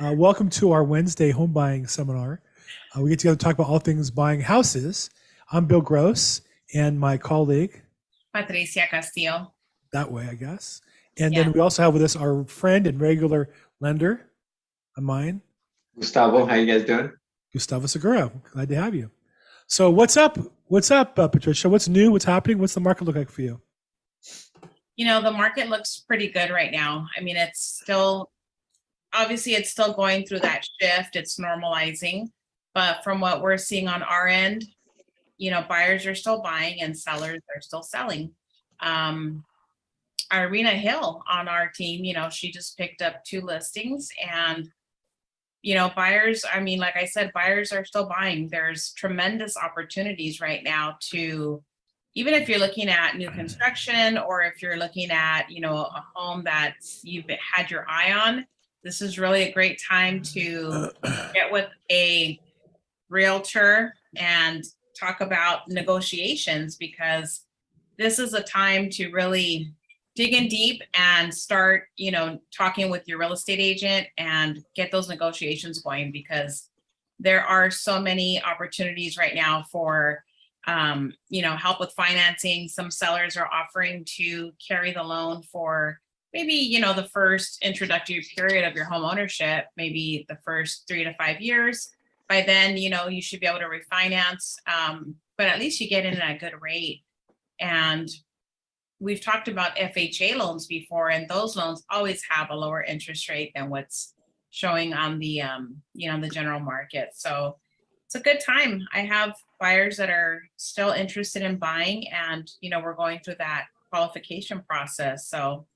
Welcome to our Wednesday home buying seminar. We get together to talk about all things buying houses. I'm Bill Gross and my colleague, Patricia Castillo. that way, I guess. And Yeah. then we also have with us our friend and regular lender of mine, Gustavo, how you guys doing? Gustavo Segura. Glad to have you. So, what's up? What's up, Patricia? What's new? What's happening? What's the market look like for you? The market looks pretty good right now. I mean, obviously it's still going through that shift. It's normalizing. But from what we're seeing on our end, buyers are still buying and sellers are still selling. Irina Hill on our team, she just picked up 2 listings and buyers, I mean, like I said, buyers are still buying. There's tremendous opportunities right now even if you're looking at new construction or if you're looking at, a home that you've had your eye on, this is really a great time to get with a realtor and talk about negotiations, because this is a time to really dig in deep and start, talking with your real estate agent and get those negotiations going, because there are so many opportunities right now for, help with financing. Some sellers are offering to carry the loan for maybe, the first introductory period of your home ownership, maybe the first 3 to 5 years. By then, you should be able to refinance, but at least you get in at a good rate. And we've talked about FHA loans before, and those loans always have a lower interest rate than what's showing on the, the general market. So it's a good time. I have buyers that are still interested in buying, and, we're going through that qualification process. So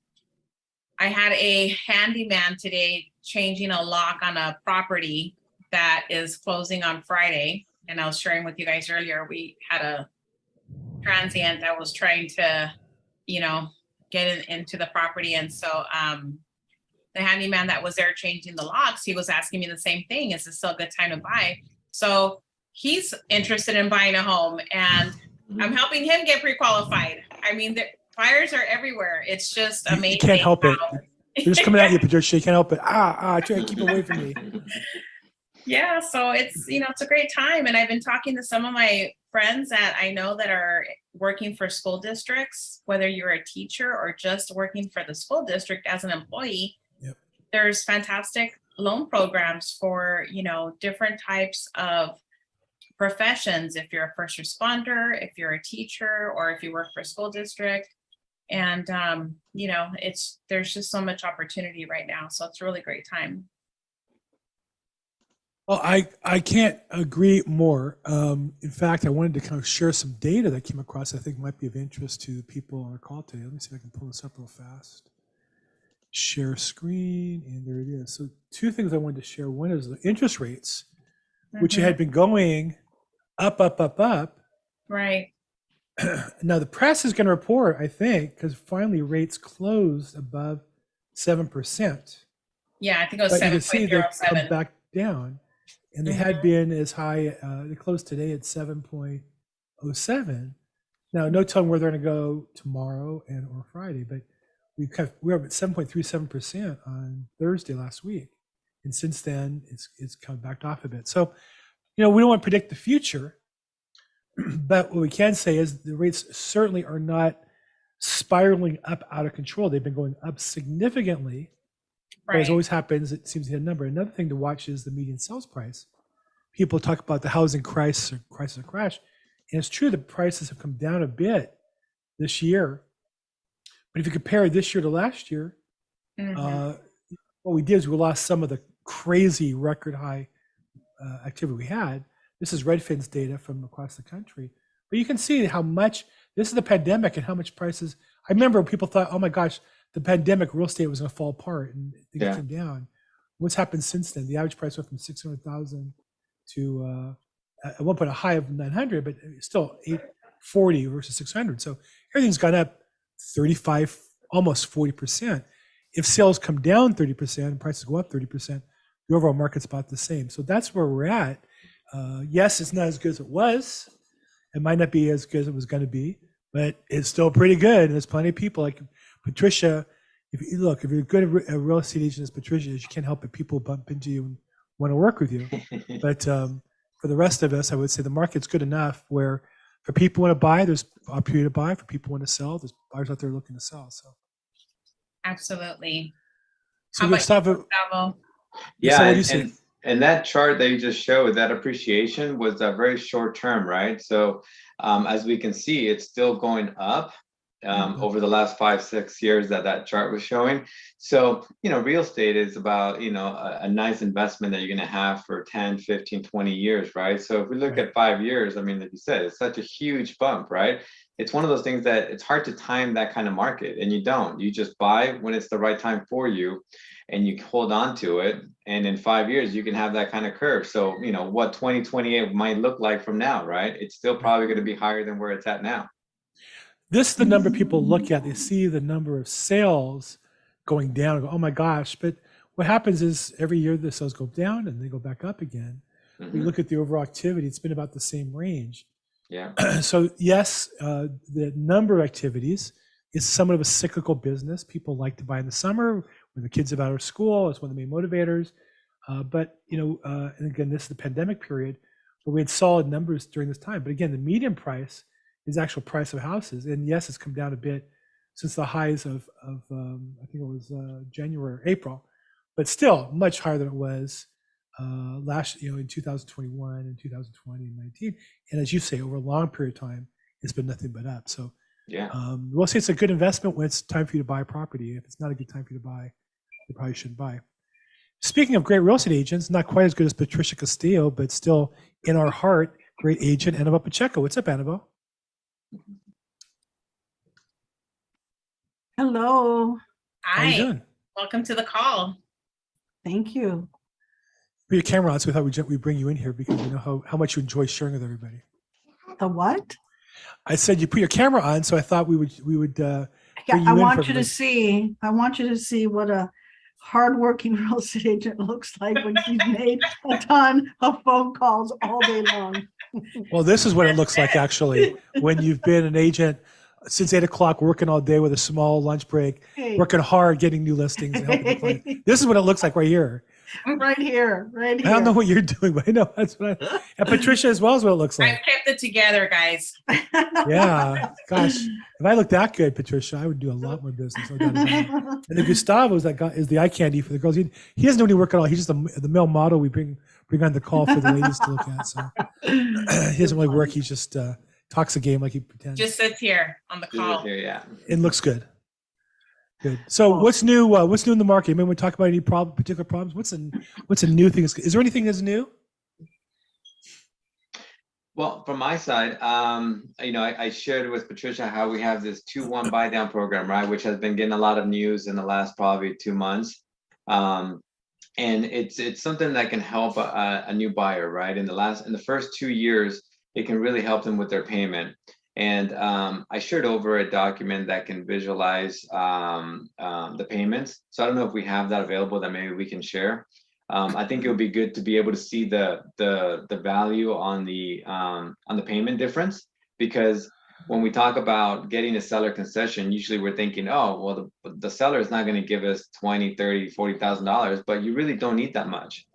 I had a handyman today changing a lock on a property that is closing on Friday. And I was sharing with you guys earlier, we had a transient that was trying to, get into the property. And so the handyman that was there changing the locks, he was asking me the same thing. Is this still a good time to buy? So he's interested in buying a home, and I'm helping him get pre-qualified. I mean, the buyers are everywhere. It's just amazing. You can't help it. They're just coming at you, Patricia. You can't help it. Try to keep away from me. Yeah, so it's a great time. And I've been talking to some of my friends that I know that are working for school districts, whether you're a teacher or just working for the school district as an employee. Yep. There's fantastic loan programs for, different types of professions. If you're a first responder, if you're a teacher, or if you work for a school district. And, there's just so much opportunity right now. So it's a really great time. Well, I can't agree more. In fact, I wanted to kind of share some data that came across I think might be of interest to the people on our call today. Let me see if I can pull this up real fast. Share screen, and there it is. So 2 things I wanted to share. One is the interest rates, which had been going up. Right. Now the press is going to report, I think, because finally rates closed above 7%. Yeah, I think it was But you can see they've 7.07. come back down. And they had been as high, they closed today at 7.07. Now, no telling where they're going to go tomorrow or Friday, but we're up at 7.37% on Thursday last week. And since then, it's come backed off a bit. So, we don't want to predict the future, but what we can say is the rates certainly are not spiraling up out of control. They've been going up significantly. Right. As always happens, it seems to hit a number. Another thing to watch is the median sales price. People talk about the housing crisis or crash, and it's true that prices have come down a bit this year. But if you compare this year to last year, what we did is we lost some of the crazy record high activity we had. This is Redfin's data from across the country. But you can see how much, this is the pandemic and how much prices, I remember people thought, oh my gosh, the pandemic real estate was going to fall apart, and things came down. What's happened since then? The average price went from 600,000 to at one point a high of 900, but still 840 versus 600. So everything's gone up 35, almost 40%. If sales come down 30% and prices go up 30%, the overall market's about the same. So that's where we're at. Yes, it's not as good as it was. It might not be as good as it was going to be, but it's still pretty good. And there's plenty of people like Patricia if you look, if you're good at a real estate agent as Patricia is, you can't help it. People bump into you and want to work with you. But for the rest of us, I would say the market's good enough where for people who want to buy, there's opportunity to buy. For people who want to sell, there's buyers out there looking to sell. So Absolutely. So How about Gustavo, you, Gustavo? Yeah, so what do you see? and that chart that you just showed, that appreciation was a very short term, right? So as we can see, it's still going up Mhm. over the last 5-6 years that chart was showing. So, real estate is about, a nice investment that you're going to have for 10, 15, 20 years, right? So if we look Right. at 5 years, I mean, like you said, it's such a huge bump, right? It's one of those things that it's hard to time that kind of market, and you don't. You just buy when it's the right time for you, and you hold on to it. And in 5 years, you can have that kind of curve. So, what 2028 might look like from now, right? It's still probably going to be higher than where it's at now. This is the number people look at. They see the number of sales going down and go, oh my gosh. But what happens is every year the sales go down and they go back up again. We Mhm. look at the overall activity, it's been about the same range. Yeah. So yes, the number of activities is somewhat of a cyclical business. People like to buy in the summer when the kids are out of school. It's one of the main motivators. And again, this is the pandemic period, but we had solid numbers during this time. But again, the median price is the actual price of houses, and yes, it's come down a bit since the highs of I think it was January or April, but still much higher than it was in 2021 and 2020 and 19. And as you say, over a long period of time, it's been nothing but up. So Yeah. we'll say it's a good investment when it's time for you to buy a property. If it's not a good time for you to buy, you probably shouldn't buy. Speaking of great real estate agents, not quite as good as Patricia Castillo, but still in our heart, great agent, Annabelle Pacheco. What's up, Annabelle? Hello. How you Hi, doing? welcome to the call. Thank you. Put your camera on, so we thought we'd bring you in here because we know how much you enjoy sharing with everybody. The what? I said you put your camera on, so I thought we would Yeah, bring I you in want for you to everybody. see. I want you to see what a hardworking real estate agent looks like when she's made a ton of phone calls all day long. Well, this is what it looks like actually when you've been an agent since 8 o'clock, working all day with a small lunch break, Hey, working hard, getting new listings and helping the client. This is what it looks like right here. right here, right I don't know here. what you're doing, but I know that's what and Patricia as well is what it looks I've like. kept it together, guys. Yeah, gosh, if I looked that good, Patricia, I would do a lot more business. No doubt about it. And then Gustavo is is the eye candy for the girls. He doesn't really work at all. He's just the male model we bring on the call for the ladies to look at. So he doesn't really work. He just talks a game like he pretends. Just sits here on the call. Here, yeah. It looks good. Good. So Well- what's new? What's new in the market? Maybe we talk about any particular problems. What's a new thing? Is there anything that's new? Well, from my side, I shared with Patricia how we have this 2-1 buy down program, right, which has been getting a lot of news in the last probably 2 months. And it's something that can help a new buyer, right? In the first 2 years, it can really help them with their payment. And I shared over a document that can visualize the payments. So I don't know if we have that available that maybe we can share. I think it would be good to be able to see the value on the payment difference, because when we talk about getting a seller concession, usually we're thinking, oh, well, the seller is not going to give us $20,000, $30,000, $40,000, but you really don't need that much.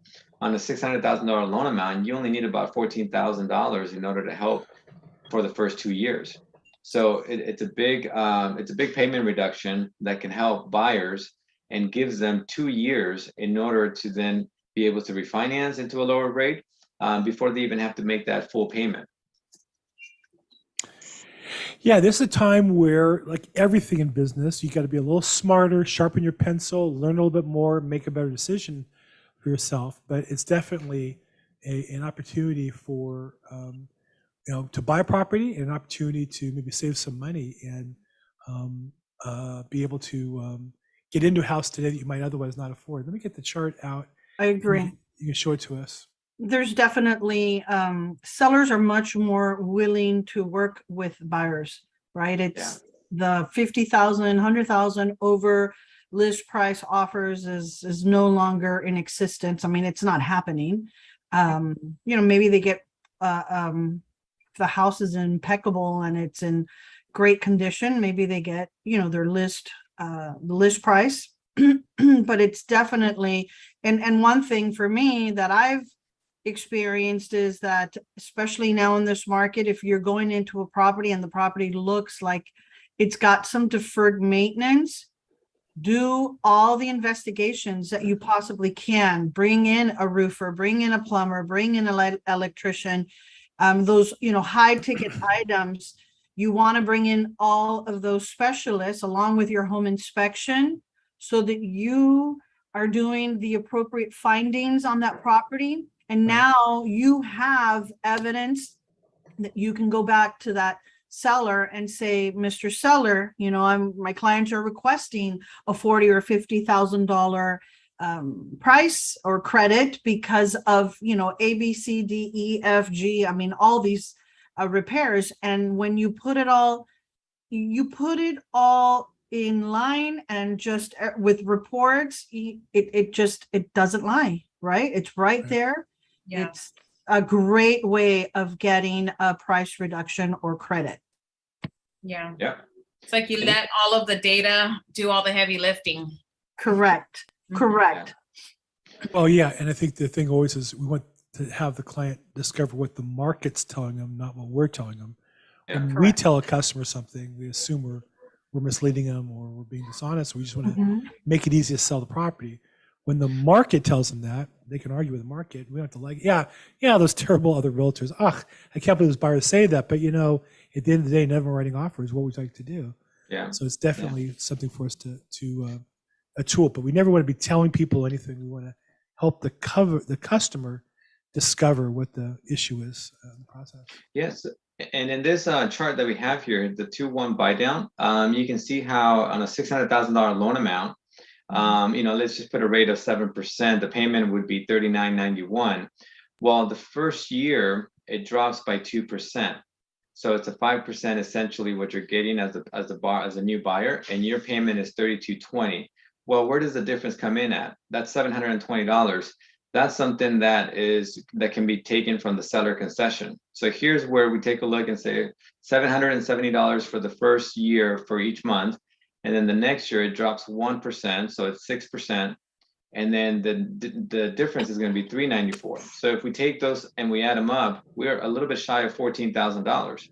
On a $600,000 loan amount, you only need about $14,000 in order to help for the first 2 years. So it's a big payment reduction that can help buyers and gives them 2 years in order to then be able to refinance into a lower rate before they even have to make that full payment. Yeah, this is a time where, like everything in business, you got to be a little smarter, sharpen your pencil, learn a little bit more, make a better decision for yourself. But it's definitely an opportunity for to buy a property and an opportunity to maybe save some money and be able to get into a house today that you might otherwise not afford. Let me get the chart out. I agree. You can show it to us. There's definitely sellers are much more willing to work with buyers, right? It's the 50,000, 100,000 over list price offers is no longer in existence. I mean, it's not happening. Maybe they get the house is impeccable and it's in great condition. Maybe they get, their list the list price. But it's definitely, and one thing for me that I've experienced is that, especially now in this market, if you're going into a property and the property looks like it's got some deferred maintenance, do all the investigations that you possibly can. Bring in a roofer, bring in a plumber, bring in an electrician. Those, high ticket items, you want to bring in all of those specialists along with your home inspection so that you are doing the appropriate findings on that property. And now you have evidence that you can go back to that seller and say, Mr. Seller, my clients are requesting a $40,000 or $50,000 price or credit because of, A, B, C, D, E, F, G. I mean, all these repairs. And when you put it all in line and just with reports, it doesn't lie, right? It's right there. Yeah. It's a great way of getting a price reduction or credit. Yeah. Yeah. It's like you let all of the data do all the heavy lifting. Correct. Correct. Well, yeah, and I think the thing always is we want to have the client discover what the market's telling them, not what we're telling them. Yeah. When we tell a customer something, we assume we're misleading them or we're being dishonest. We just want to Mhm. make it easy to sell the property. When the market tells them that, they can argue with the market. We don't have to like, yeah, those terrible other realtors. Ugh, I can't believe those buyers say that. But at the end of the day, never writing offers, what we'd like to do. Yeah. So it's definitely something for us to a tool. But we never want to be telling people anything. We want to help the customer discover what the issue is in the process. Yes. And in this chart that we have here, the 2-1 buy down, you can see how on a $600,000 loan amount, let's just put a rate of 7%, the payment would be $39.91. Well, the first year it drops by 2%. So it's a 5% essentially what you're getting as a new buyer, and your payment is $32.20. Well, where does the difference come in at? That's $720. That's something that can be taken from the seller concession. So here's where we take a look and say $770 for the first year for each month. And then the next year it drops 1%, so it's 6. And then the difference is going to be $394. So if we take those and we add them up, we're a little bit shy of $14,000.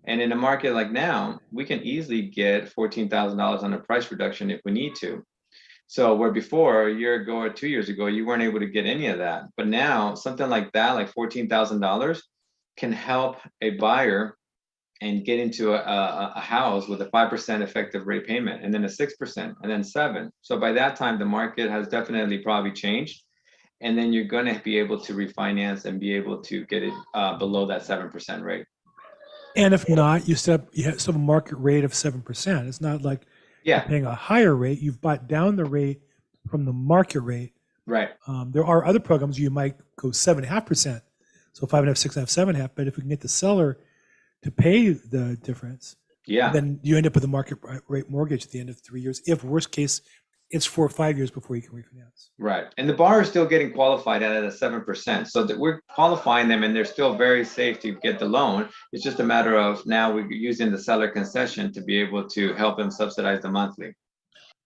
And in a market like now, we can easily get $14,000 on a price reduction if we need to. So where before, a year ago or 2 years ago, you weren't able to get any of that. But now something like that, like $14,000, can help a buyer and get into a house with a 5% effective rate payment, and then a 6%, and then 7%. So by that time, the market has definitely probably changed. And then you're going to be able to refinance and be able to get it below that 7% rate. And if not, you have a market rate of 7%. It's not like you're paying a higher rate. You've bought down the rate from the market rate. Right. There are other programs you might go 7.5%. So 5.5, 6.5, 7.5. But if we can get the seller to pay the difference, then you end up with a market rate mortgage at the end of 3 years. If worst case, it's 4 or 5 years before you can refinance. Right. And the borrower is still getting qualified at a 7%. So that we're qualifying them and they're still very safe to get the loan. It's just a matter of now we're using the seller concession to be able to help them subsidize the monthly.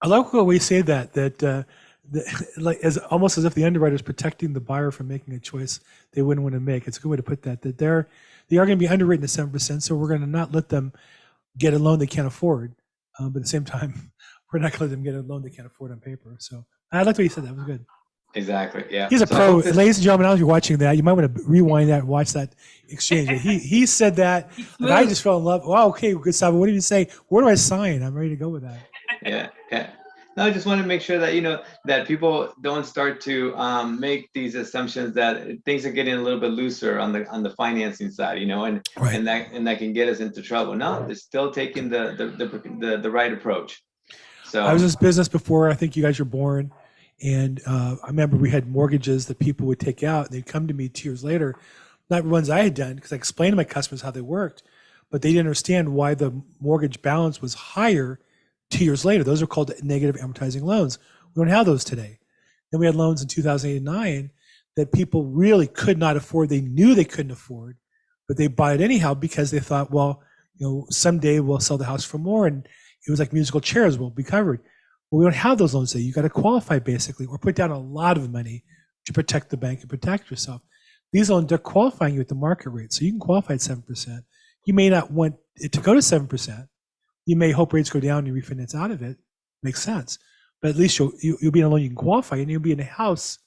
I like what we say that like almost as if the underwriter is protecting the buyer from making a choice they wouldn't want to make. It's a good way to put that they are going to be underwritten at 7%. So we're going to not let them get a loan they can't afford. But at the same time, we're not going to let them get a loan they can't afford on paper. So I liked what you said. That was good. Exactly. Yeah. He's a pro. Ladies and gentlemen, if you're watching that, you might want to rewind that and watch that exchange. He said that, and I just fell in love. Wow, okay, Gustavo, what did you say? Where do I sign? I'm ready to go with that. Yeah. No, I just want to make sure that, that people don't start to make these assumptions that things are getting a little bit looser on the financing side, and that can get us into trouble. No, they're still taking the right approach. So I was in this business before I think you guys were born. And I remember we had mortgages that people would take out. And they'd come to me 2 years later, not ones I had done, because I explained to my customers how they worked, but they didn't understand why the mortgage balance was higher 2 years later. Those are called negative amortizing loans. We don't have those today. Then we had loans in 2008 and 2009 that people really could not afford. They knew they couldn't afford, but they bought it anyhow because they thought, well, someday we'll sell the house for more. And it was like musical chairs will be covered. Well, we don't have those loans today. You got to qualify basically, or put down a lot of money to protect the bank and protect yourself. These loans, they're qualifying you at the market rate. So you can qualify at 7%. You may not want it to go to 7%. You may hope rates go down and you refinance out of it. Makes sense. But at least you'll be in a loan you can qualify, and you'll be in a house,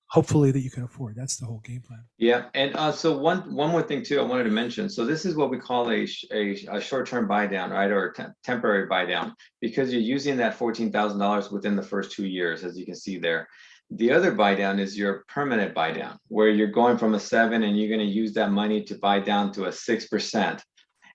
hopefully, that you can afford. That's the whole game plan. Yeah, and so one more thing too I wanted to mention. So this is what we call a short-term buy down, right, or temporary buy down, because you're using that $14,000 within the first 2 years, as you can see there. The other buy down is your permanent buy down, where you're going from a 7 and you're going to use that money to buy down to a 6%.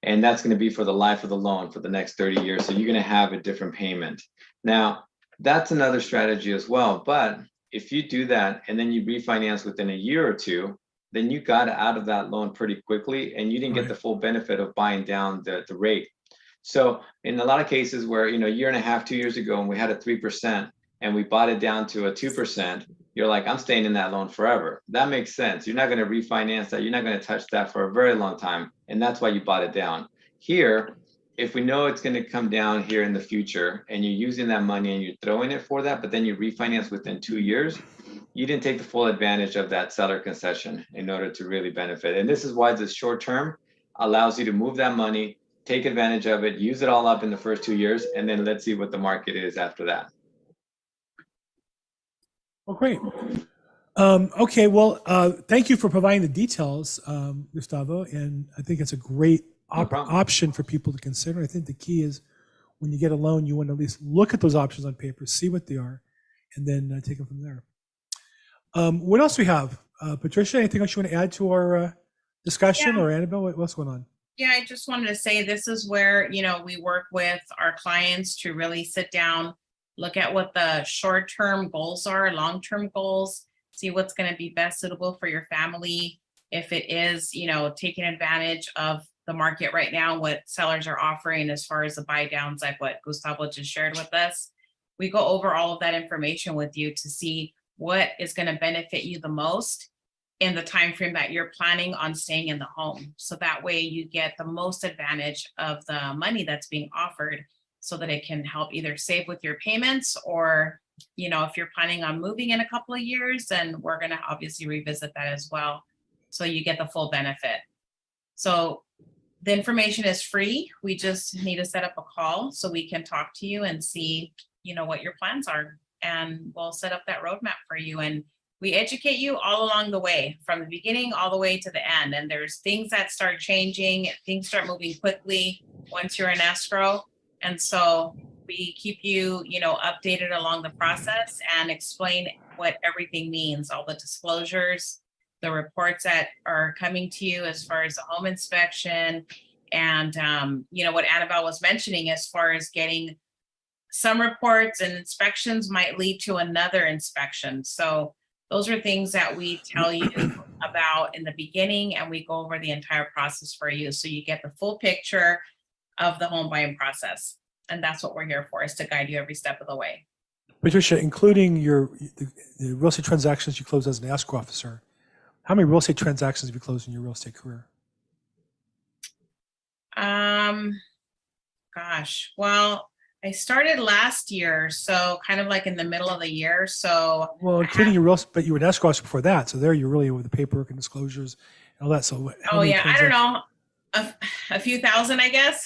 And that's going to be for the life of the loan for the next 30 years. So you're going to have a different payment. Now, that's another strategy as well. But if you do that and then you refinance within a year or two, then you got out of that loan pretty quickly and you didn't get the full benefit of buying down the rate. So in a lot of cases where, a year and a half, 2 years ago, and we had a 3%, and we bought it down to a 2%, you're like, I'm staying in that loan forever. That makes sense. You're not going to refinance that. You're not going to touch that for a very long time. And that's why you bought it down. Here, if we know it's going to come down here in the future and you're using that money and you're throwing it for that, but then you refinance within 2 years, you didn't take the full advantage of that seller concession in order to really benefit. And this is why this short term allows you to move that money, take advantage of it, use it all up in the first 2 years, and then let's see what the market is after that. Well, great. Okay, well, thank you for providing the details, Gustavo. And I think it's a great option for people to consider. I think the key is when you get a loan, you want to at least look at those options on paper, see what they are, and then take them from there. What else do we have? Patricia, anything else you want to add to our discussion, or Annabelle, what's going on? Yeah, I just wanted to say this is where, we work with our clients to really sit down, look at what the short-term goals are, long-term goals, see what's going to be best suitable for your family. If it is, taking advantage of the market right now, what sellers are offering as far as the buy downs, like what Gustavo just shared with us. We go over all of that information with you to see what is going to benefit you the most in the time frame that you're planning on staying in the home. So that way you get the most advantage of the money that's being offered, so that it can help either save with your payments, or, if you're planning on moving in a couple of years, then we're going to obviously revisit that as well, so you get the full benefit. So the information is free. We just need to set up a call so we can talk to you and see, what your plans are, and we'll set up that roadmap for you. And we educate you all along the way, from the beginning all the way to the end. And there's things that start changing, things start moving quickly once you're in escrow. And so we keep you, updated along the process and explain what everything means, all the disclosures, the reports that are coming to you as far as the home inspection. And, what Annabelle was mentioning, as far as getting some reports and inspections might lead to another inspection. So those are things that we tell you about in the beginning, and we go over the entire process for you, so you get the full picture of the home buying process. And that's what we're here for, is to guide you every step of the way. Patricia, including the real estate transactions you closed as an escrow officer, how many real estate transactions have you closed in your real estate career? Gosh, well, I started last year, so kind of like in the middle of the year. So, well, including your but you were an escrow officer before that, so there you're really with the paperwork and disclosures and all that. So, I don't know, a few thousand, I guess.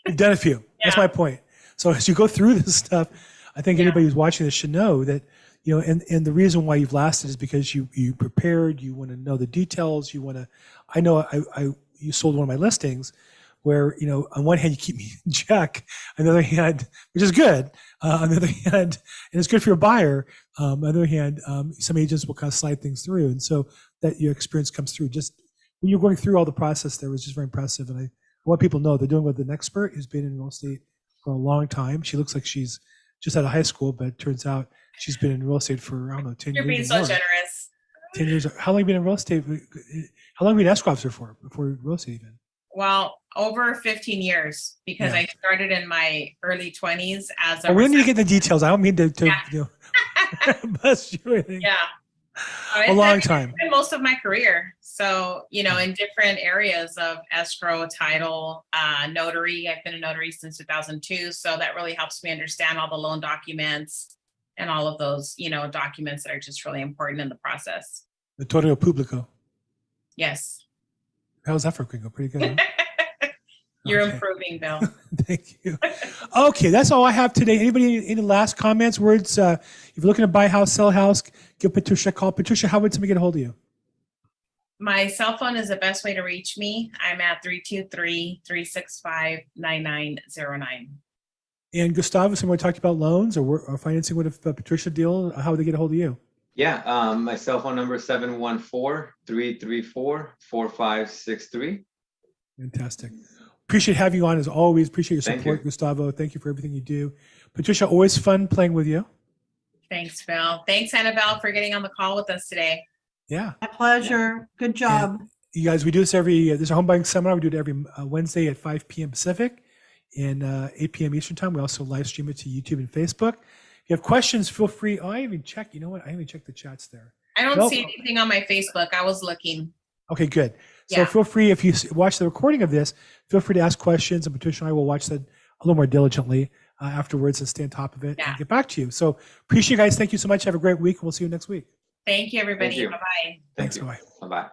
You've done a few. Yeah. That's my point. So as you go through this stuff, I think anybody who's watching this should know that, and the reason why you've lasted is because you prepared. You want to know the details. You want to. I know you sold one of my listings, where on one hand you keep me in check, on the other hand, which is good. On the other hand, and it's good for your buyer. On the other hand, some agents will kind of slide things through, and so that your experience comes through. Just when you're going through all the process, there was just very impressive, and I want people to know they're doing with an expert who's been in real estate for a long time. She looks like she's just out of high school, but it turns out she's been in real estate for, 10 years. You're being so generous. 10 years. How long have you been in real estate? How long have you been an escrow officer for, before real estate even? Well, over 15 years, because I started in my early 20s as a. We don't need to get the details. I don't mean to bust you or anything. Yeah. A long time. It's been most of my career. So, you know, in different areas of escrow, title, notary. I've been a notary since 2002. So that really helps me understand all the loan documents and all of those, you know, documents that are just really important in the process. Notario Publico. Yes. How's that for Gringo? Pretty good. Huh? You're Okay. improving, Bill. Thank you. Okay, that's all I have today. Anybody, any last comments, words? If you're looking to buy a house, sell a house, give Patricia a call. Patricia, how would somebody get a hold of you? My cell phone is the best way to reach me. I'm at 323-365-9909. And Gustavo, somebody talked about loans or financing with a Patricia deal. How would they get a hold of you? Yeah, my cell phone number is 714-334-4563. Fantastic. Appreciate having you on as always. Appreciate your Thank support, you. Gustavo. Thank you for everything you do. Patricia, always fun playing with you. Thanks, Bill. Thanks, Annabelle, for getting on the call with us today. Yeah. My pleasure. Good job. You guys, we do this there's a home buying seminar. We do it every Wednesday at 5 p.m. Pacific and 8 p.m. Eastern time. We also live stream it to YouTube and Facebook. If you have questions, feel free. Oh, I even check. You know what? I even check the chats there. I don't Nope. see anything on my Facebook. I was looking. Okay, good. So Yeah. feel free, if you watch the recording of this, feel free to ask questions, and Patricia and I will watch that a little more diligently afterwards and stay on top of it Yeah. and get back to you. So appreciate you guys. Thank you so much. Have a great week. We'll see you next week. Thank you, everybody. you. Bye-bye. Thank Thanks. you. Bye. Bye-bye.